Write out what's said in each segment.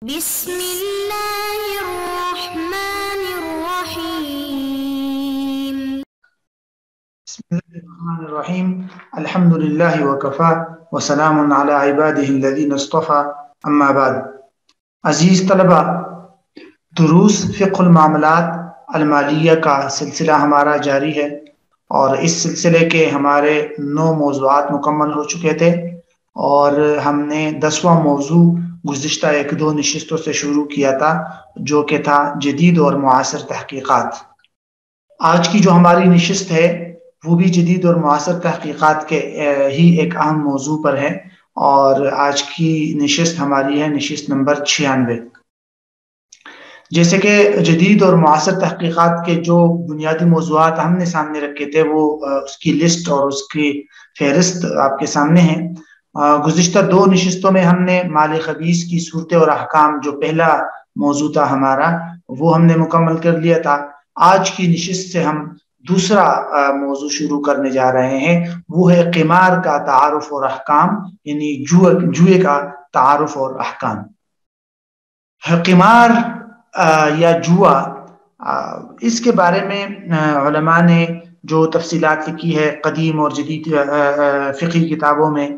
بسم اللہ الرحمن الرحیم بسم اللہ الرحمن الرحیم الحمد للہ وکفا وسلام علی عباده الذین اصطفى اما بعد. عزیز طلبہ، دروس فقہ المعاملات المالیہ کا سلسلہ ہمارا جاری ہے اور اس سلسلے کے ہمارے 9 موضوعات مکمل ہو چکے تھے اور ہم نے 10واں موضوع گزشتہ 1-2 نشستوں سے شروع کیا تھا جو کہ تھا جدید اور معاصر تحقیقات. آج کی جو ہماری نشست ہے وہ بھی جدید اور معاصر تحقیقات کے ہی ایک اہم موضوع پر ہے اور آج کی نشست ہماری ہے نشست نمبر 96. جیسے کہ جدید اور معاصر تحقیقات کے جو بنیادی موضوعات ہم نے سامنے رکھے تھے وہ اس کی لسٹ اور اس کی فہرست آپ کے سامنے ہے. گزشتہ 2 نشستوں میں ہم نے مال خبیث کی صورتیں اور احکام جو پہلا موضوع تھا ہمارا وہ ہم نے مکمل کر لیا تھا. آج کی نشست سے ہم دوسرا موضوع شروع کرنے جا رہے ہیں، وہ ہے قمار کا تعارف اور احکام، یعنی جوئے کا تعارف اور احکام. قمار یا جوا، اس کے بارے میں علماء نے جو تفصیلات لکھی ہے قدیم اور جدید فقہی کتابوں میں،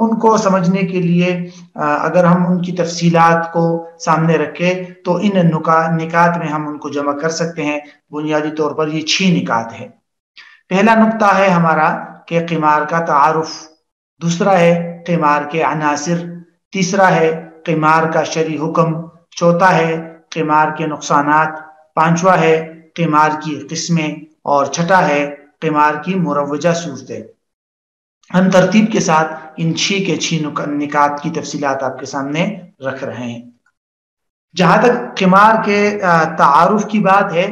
ان کو سمجھنے کے لیے اگر ہم ان کی تفصیلات کو سامنے رکھیں تو ان نکات میں ہم ان کو جمع کر سکتے ہیں. بنیادی طور پر یہ 6 نکات ہے. پہلا نقطہ ہے ہمارا کہ قمار کا تعارف، دوسرا ہے قمار کے عناصر، تیسرا ہے قمار کا شرعی حکم، چوتھا ہے قمار کے نقصانات، پانچواں ہے قمار کی قسمیں اور چھٹا ہے قمار کی مروجہ صورتیں. ہم ترتیب کے ساتھ ان 6 کے 6 نکات کی تفصیلات آپ کے سامنے رکھ رہے ہیں. جہاں تک قمار کے تعارف کی بات ہے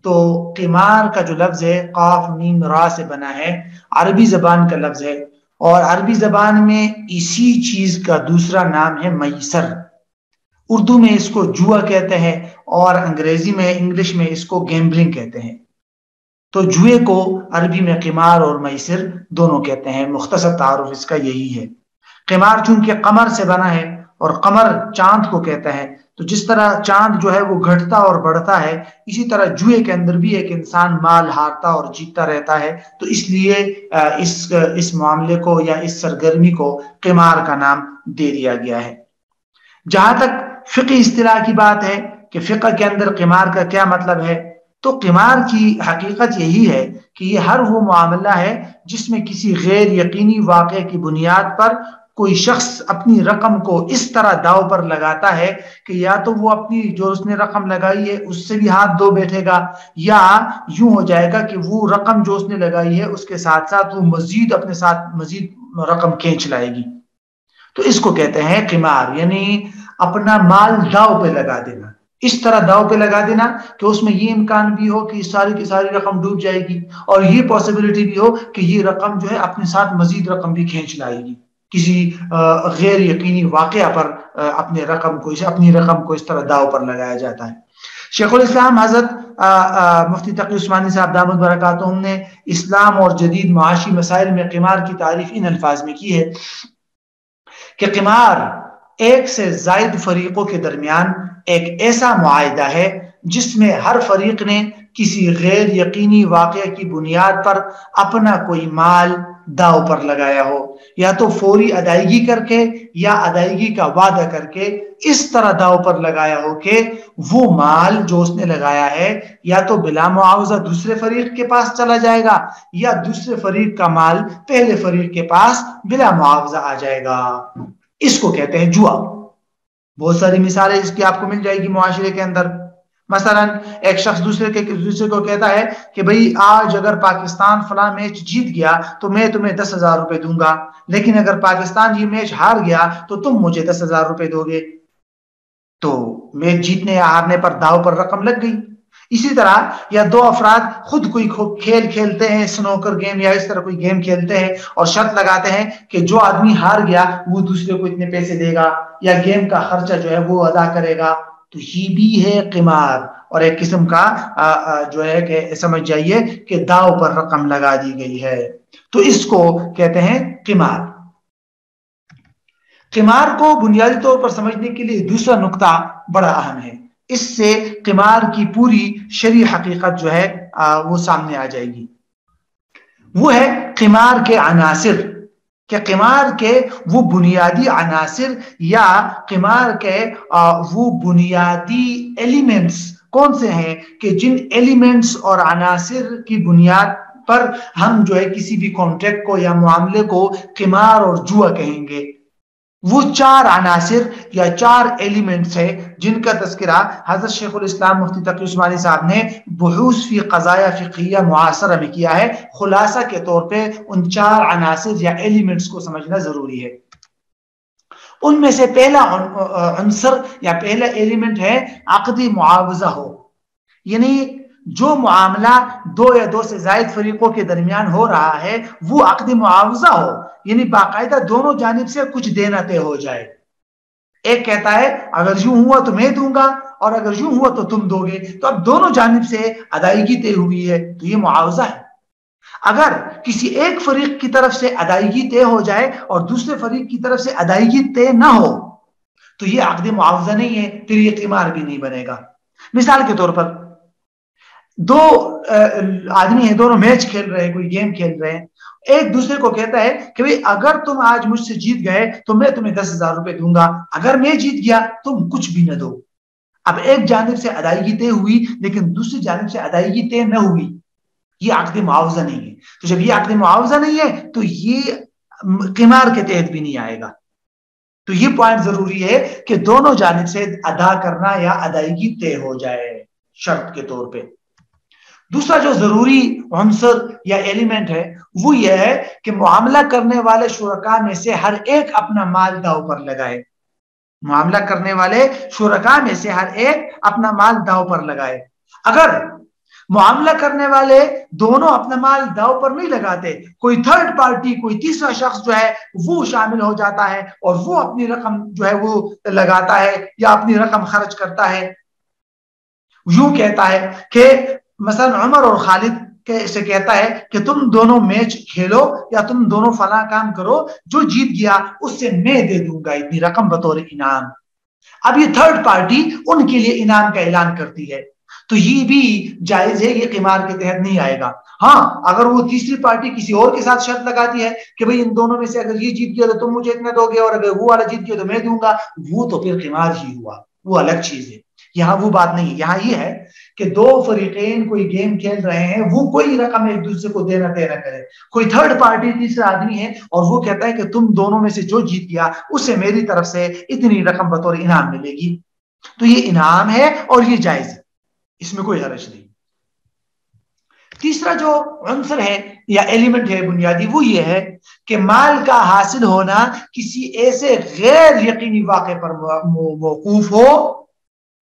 تو قمار کا جو لفظ ہے قاف میم را سے بنا ہے، عربی زبان کا لفظ ہے اور عربی زبان میں اسی چیز کا دوسرا نام ہے میسر. اردو میں اس کو جوا کہتے ہیں اور انگریزی میں انگلش میں اس کو گیمبلنگ کہتے ہیں. تو جوئے کو عربی میں قمار اور میسر دونوں کہتے ہیں. مختصر تعارف اس کا یہی ہے. قمار چونکہ قمر سے بنا ہے اور قمر چاند کو کہتا ہے، تو جس طرح چاند جو ہے وہ گھٹتا اور بڑھتا ہے، اسی طرح جوئے کے اندر بھی ایک انسان مال ہارتا اور جیتتا رہتا ہے. تو اس لیے اس معاملے کو یا اس سرگرمی کو قمار کا نام دے دیا گیا ہے. جہاں تک فقہی اصطلاح کی بات ہے کہ فقہ کے اندر قمار کا کیا مطلب ہے، تو قمار کی حقیقت یہی ہے کہ یہ ہر وہ معاملہ ہے جس میں کسی غیر یقینی واقعے کی بنیاد پر کوئی شخص اپنی رقم کو اس طرح داؤ پر لگاتا ہے کہ یا تو وہ اپنی جو اس نے رقم لگائی ہے اس سے بھی ہاتھ دھو بیٹھے گا، یا یوں ہو جائے گا کہ وہ رقم جو اس نے لگائی ہے اس کے ساتھ ساتھ وہ مزید اپنے ساتھ مزید رقم کھینچ لائے گی. تو اس کو کہتے ہیں قمار، یعنی اپنا مال داؤ پہ لگا دینا، اس طرح داؤ پہ لگا دینا کہ اس میں یہ امکان بھی ہو کہ ساری کی ساری رقم ڈوب جائے گی اور یہ پاسبلٹی بھی ہو کہ یہ رقم جو ہے اپنے ساتھ مزید رقم بھی کھینچ لائے گی. کسی غیر یقینی واقعہ پر اپنی رقم کو اس طرح داؤ پر لگایا جاتا ہے. شیخ الاسلام حضرت مفتی تقی عثمانی صاحب دامت برکاتہم نے اسلام اور جدید معاشی مسائل میں قمار کی تعریف ان الفاظ میں کی ہے کہ قمار ایک سے زائد فریقوں کے درمیان ایک ایسا معاہدہ ہے جس میں ہر فریق نے کسی غیر یقینی واقعے کی بنیاد پر اپنا کوئی مال داؤ پر لگایا ہو، یا تو فوری ادائیگی کر کے یا ادائیگی کا وعدہ کر کے اس طرح داؤ پر لگایا ہو کہ وہ مال جو اس نے لگایا ہے یا تو بلا معاوضہ دوسرے فریق کے پاس چلا جائے گا یا دوسرے فریق کا مال پہلے فریق کے پاس بلا معاوضہ آ جائے گا. اس کو کہتے ہیں جوا. بہت ساری مثالیں اس کی آپ کو مل جائے گی معاشرے کے اندر. مثلا ایک شخص دوسرے کو کہتا ہے کہ بھئی آج اگر پاکستان فلاں میچ جیت گیا تو میں تمہیں 10,000 روپے دوں گا، لیکن اگر پاکستان یہ میچ ہار گیا تو تم مجھے 10,000 روپے دو گے. تو میچ جیتنے یا ہارنے پر داؤ پر رقم لگ گئی. اسی طرح یا 2 افراد خود کوئی کھیل کھیلتے ہیں، سنوکر گیم یا اس طرح کوئی گیم کھیلتے ہیں اور شرط لگاتے ہیں کہ جو آدمی ہار گیا وہ دوسرے کو اتنے پیسے دے گا یا گیم کا خرچہ جو ہے وہ ادا کرے گا. تو یہ بھی ہے قمار اور ایک قسم کا جو ہے کہ سمجھ جائیے کہ داؤ پر رقم لگا دی گئی ہے. تو اس کو کہتے ہیں قمار. قمار کو بنیادی طور پر سمجھنے کے لیے دوسرا نقطہ بڑا اہم ہے، اس سے قمار کی پوری شرعی حقیقت جو ہے وہ سامنے آ جائے گی۔ وہ ہے قمار کے عناصر، کہ قمار کے وہ بنیادی عناصر یا قمار کے وہ بنیادی ایلیمنٹس کون سے ہیں کہ جن ایلیمنٹس اور عناصر کی بنیاد پر ہم جو ہے کسی بھی کانٹریکٹ کو یا معاملے کو قمار اور جوا کہیں گے۔ وہ چار عناصر یا چار ایلیمنٹس ہیں جن کا تذکرہ حضرت شیخ الاسلام مفتی تقی عثمانی صاحب نے بحوث فی قضایا فقہیہ معاصرہ میں کیا ہے۔ خلاصہ کے طور پہ ان چار عناصر یا ایلیمنٹس کو سمجھنا ضروری ہے۔ ان میں سے پہلا عنصر یا پہلا ایلیمنٹ ہے عقدی معاوضہ ہو، یعنی جو معاملہ دو یا دو سے زائد فریقوں کے درمیان ہو رہا ہے وہ عقدی معاوضہ ہو، یعنی باقاعدہ دونوں جانب سے کچھ دینا طے ہو جائے۔ ایک کہتا ہے اگر یوں ہوا تو میں دوں گا اور اگر یوں ہوا تو تم دو گے، تو اب دونوں جانب سے ادائیگی طے ہوئی ہے تو یہ معاوضہ ہے۔ اگر کسی ایک فریق کی طرف سے ادائیگی طے ہو جائے اور دوسرے فریق کی طرف سے ادائیگی طے نہ ہو تو یہ عقد معاوضہ نہیں ہے، پھر یہ قمار بھی نہیں بنے گا۔ مثال کے طور پر دو آدمی ہیں، دونوں میچ کھیل رہے ہیں، کوئی گیم کھیل رہے ہیں، ایک دوسرے کو کہتا ہے کہ بھئی اگر تم آج مجھ سے جیت گئے تو میں تمہیں 10,000 روپے دوں گا، اگر میں جیت گیا تم کچھ بھی نہ دو۔ اب ایک جانب سے ادائیگی طے ہوئی لیکن دوسری جانب سے ادائیگی طے نہ ہوئی، یہ عقد معاوضہ نہیں ہے۔ تو جب یہ عقد معاوضہ نہیں ہے تو یہ قمار کے تحت بھی نہیں آئے گا۔ تو یہ پوائنٹ ضروری ہے کہ دونوں جانب سے ادا کرنا یا ادائیگی طے ہو جائے شرط کے طور پہ۔ دوسرا جو ضروری عنصر یا ایلیمنٹ ہے وہ یہ ہے کہ معاملہ کرنے والے شرکاء میں سے ہر ایک اپنا مال داؤ پر لگائے۔ معاملہ کرنے والے شرکاء میں سے ہر ایک اپنا مال داؤ پر لگائے۔ اگر معاملہ کرنے والے دونوں اپنا مال داؤ پر نہیں لگاتے، کوئی تھرڈ پارٹی، کوئی تیسرا شخص جو ہے وہ شامل ہو جاتا ہے اور وہ اپنی رقم جو ہے وہ لگاتا ہے یا اپنی رقم خرچ کرتا ہے، یوں کہتا ہے کہ مثلا عمر اور خالد سے کہتا ہے کہ تم دونوں میچ کھیلو یا تم دونوں فلاں کام کرو، جو جیت گیا اس سے میں دے دوں گا اتنی رقم بطور انعام۔ اب یہ تھرڈ پارٹی ان کے لیے انعام کا اعلان کرتی ہے تو یہ بھی جائز ہے، یہ قمار کے تحت نہیں آئے گا۔ ہاں اگر وہ تیسری پارٹی کسی اور کے ساتھ شرط لگاتی ہے کہ بھئی ان دونوں میں سے اگر یہ جیت گیا تو تم مجھے اتنا دو گے اور اگر وہ والا جیت گیا تو میں دوں گا، وہ تو پھر قمار ہی ہوا، وہ الگ چیز ہے۔ یہاں وہ بات نہیں ہے، یہاں یہ ہے کہ دو فریقین کوئی گیم کھیل رہے ہیں، وہ کوئی رقم ایک دوسرے کو دینا طے نہ کرے، کوئی تھرڈ پارٹی تیسرا آدمی ہے اور وہ کہتا ہے کہ تم دونوں میں سے جو جیت گیا اسے میری طرف سے اتنی رقم بطور انعام ملے گی، تو یہ انعام ہے اور یہ جائز ہے، اس میں کوئی حرج نہیں۔ تیسرا جو عنصر ہے یا ایلیمنٹ ہے بنیادی وہ یہ ہے کہ مال کا حاصل ہونا کسی ایسے غیر یقینی واقعے پر موقوف ہو،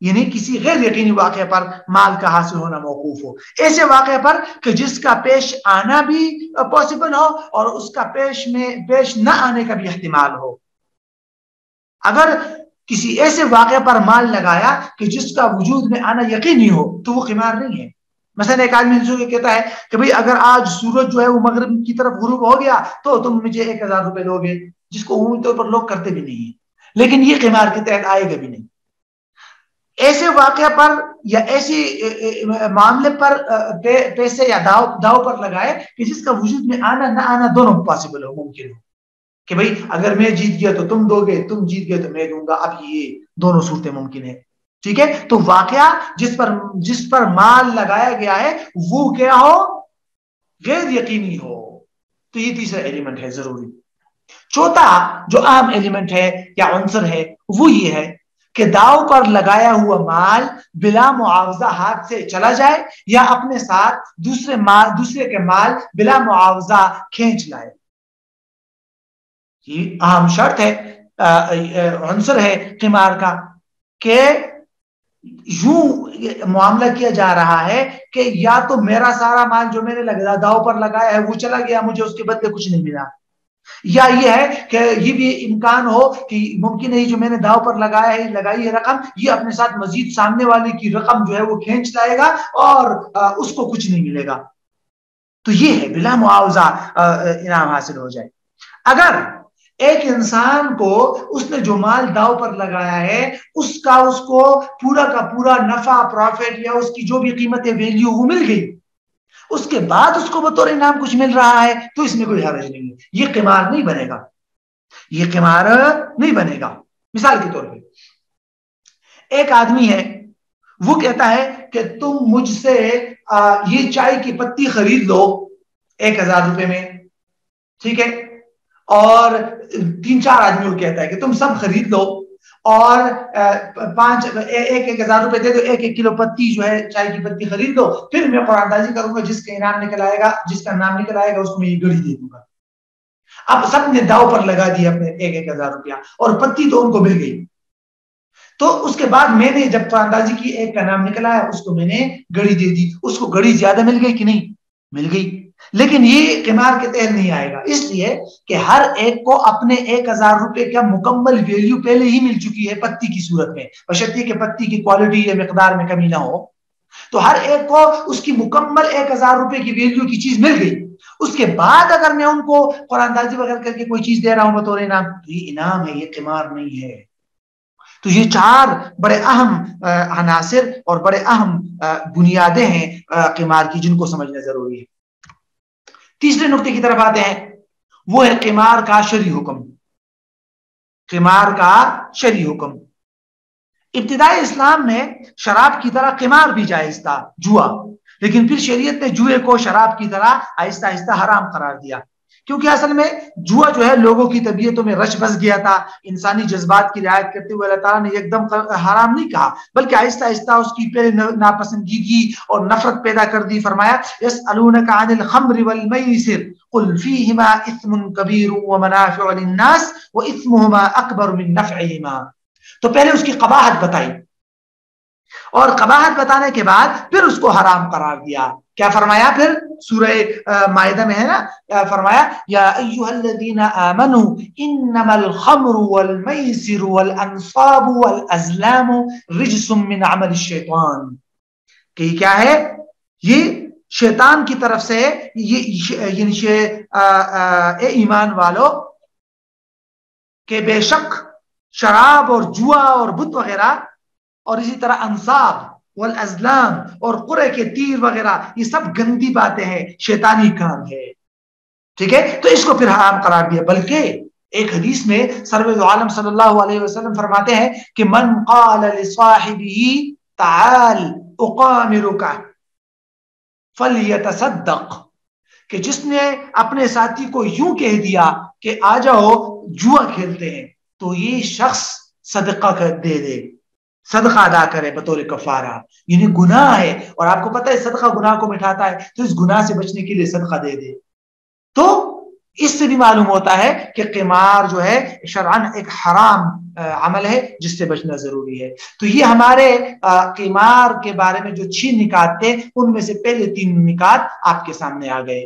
یعنی کسی غیر یقینی واقعے پر مال کا حاصل ہونا موقوف ہو، ایسے واقعے پر کہ جس کا پیش آنا بھی پاسبل ہو اور اس کا پیش نہ آنے کا بھی احتمال ہو۔ اگر کسی ایسے واقعے پر مال لگایا کہ جس کا وجود میں آنا یقینی ہو تو وہ قمار نہیں ہے۔ مثلا ایک آدمی دوسرے کو کہتا ہے کہ بھئی اگر آج سورج جو ہے وہ مغرب کی طرف غروب ہو گیا تو تم مجھے 1,000 روپے دو گے، جس کو عمومی طور پر لوگ کرتے بھی نہیں ہیں، لیکن یہ قمار کے تحت آئے گا بھی نہیں۔ ایسے واقعہ پر یا ایسی معاملے پر پیسے یا داؤ پر لگائے کہ جس کا وجود میں آنا نہ آنا دونوں پاسبل ہو، ممکن ہو کہ بھئی اگر میں جیت گیا تو تم دو گے، تم جیت گئے تو میں دوں گا، اب یہ دونوں صورتیں ممکن ہے۔ ٹھیک ہے، تو واقعہ جس پر مال لگایا گیا ہے وہ کیا ہو؟ غیر یقینی ہو، تو یہ تیسرا ایلیمنٹ ہے ضروری۔ چوتھا جو اہم ایلیمنٹ ہے یا عنصر ہے وہ یہ ہے کہ داؤ پر لگایا ہوا مال بلا معاوضہ ہاتھ سے چلا جائے یا اپنے ساتھ دوسرے کے مال بلا معاوضہ کھینچ لائے۔ یہ اہم شرط ہے، عنصر ہے قمار کا، کہ یوں معاملہ کیا جا رہا ہے کہ یا تو میرا سارا مال جو میں نے داؤ پر لگایا ہے وہ چلا گیا، مجھے اس کے بدلے کچھ نہیں ملا، یا یہ ہے کہ یہ بھی امکان ہو کہ ممکن ہے جو میں نے داؤ پر لگائی ہے رقم، یہ اپنے ساتھ مزید سامنے والے کی رقم جو ہے وہ کھینچ لائے گا اور اس کو کچھ نہیں ملے گا، تو یہ ہے بلا معاوضہ انعام حاصل ہو جائے۔ اگر ایک انسان کو اس نے جو مال داؤ پر لگایا ہے اس کو پورا کا پورا نفع پروفٹ یا اس کی جو بھی قیمت ویلیو وہ مل گئی، اس کے بعد اس کو بطور انعام کچھ مل رہا ہے تو اس میں کوئی حرج نہیں ہے، یہ قمار نہیں بنے گا، یہ قمار نہیں بنے گا۔ مثال کے طور پہ ایک آدمی ہے، وہ کہتا ہے کہ تم مجھ سے یہ چائے کی پتی خرید لو 1000 روپے میں، ٹھیک ہے، اور 3-4 آدمی وہ کہتا ہے کہ تم سب خرید لو اور 1000 روپے دے دو، 1 کلو پتی جو ہے چائے کی پتی خرید دو، پھر میں قرآن اندازی کروں گا، جس کا انعام نکل آئے گا، جس کا نام نکل آئے گا اس کو میں یہ گڑی دے دوں گا۔ اب سب نے داؤ پر لگا دیا اپنے 1000 روپیہ اور پتی تو ان کو مل گئی، تو اس کے بعد میں نے جب قرآن اندازی کی ایک کا نام نکل آیا اس کو میں نے گڑی دے دی، اس کو گڑی زیادہ مل گئی کہ نہیں؟ مل گئی، لیکن یہ قمار کے تحت نہیں آئے گا، اس لیے کہ ہر ایک کو اپنے 1000 روپے کا مکمل ویلیو پہلے ہی مل چکی ہے پتی کی صورت میں، بشرطیے کہ پتی کی کوالٹی یا مقدار میں کمی نہ ہو، تو ہر ایک کو اس کی مکمل 1000 روپے کی ویلیو کی چیز مل گئی۔ اس کے بعد اگر میں ان کو قرآن اندازی وغیرہ کر کے کوئی چیز دے رہا ہوں بطور انعام، تو یہ انعام ہے، یہ قمار نہیں ہے۔ تو یہ 4 بڑے اہم عناصر اور بڑے اہم بنیادیں ہیں قمار کی، جن کو سمجھنا ضروری ہے۔ تیسرے نقطے کی طرف آتے ہیں، وہ ہے قمار کا شرعی حکم۔ قمار کا شرعی حکم، ابتدائی اسلام میں شراب کی طرح قمار بھی جائز تھا، جوا، لیکن پھر شریعت نے جوئے کو شراب کی طرح آہستہ آہستہ حرام قرار دیا، کیونکہ اصل میں جوا جو ہے لوگوں کی طبیعتوں میں رچ بس گیا تھا، انسانی جذبات کی رعایت کرتے ہوئے اللہ تعالیٰ نے ایک دم حرام نہیں کہا، بلکہ آہستہ آہستہ اس کی پہلے ناپسندیدگی اور نفرت پیدا کر دی۔ فرمایا یسألونک عن الخمر والمیسر قل فیہما اثم کبیر ومنافع للناس واثمہما اکبر من نفعہما، تو پہلے اس کی قباحت بتائی اور قباحت بتانے کے بعد پھر اس کو حرام قرار دیا۔ کیا فرمایا پھر؟ سورہ مائدہ میں ہے نا، فرمایا یا ایھا الذین آمنوا انما الخمر والمیسر والانصاب والازلام رجس من عمل الشیطان، کہ یہ کیا ہے؟ یہ شیطان کی طرف سے، اے ایمان والو کہ بے شک شراب اور جوا اور بت وغیرہ اور اسی طرح انصاب والازلام اور قرے کے تیر وغیرہ یہ سب گندی باتیں ہیں، شیطانی کام ہے، ٹھیک ہے، تو اس کو پھر حرام قرار دیا۔ بلکہ ایک حدیث میں سرور عالم صلی اللہ علیہ وسلم فرماتے ہیں کہ من قال لصاحبہ تعال اقامرک فلیتصدق، کہ جس نے اپنے ساتھی کو یوں کہہ دیا کہ آ جاؤ جوا کھیلتے ہیں، تو یہ شخص صدقہ دے دے، صدقہ ادا کرے بطور کفارہ، یعنی گناہ ہے اور آپ کو پتہ ہے صدقہ گناہ کو مٹاتا ہے، تو اس گناہ سے بچنے کے لیے صدقہ دے دے۔ تو اس سے بھی معلوم ہوتا ہے کہ قمار جو ہے شرعاً ایک حرام عمل ہے جس سے بچنا ضروری ہے۔ تو یہ ہمارے قمار کے بارے میں جو 6 نکات تھے ان میں سے پہلے 3 نکات آپ کے سامنے آ گئے۔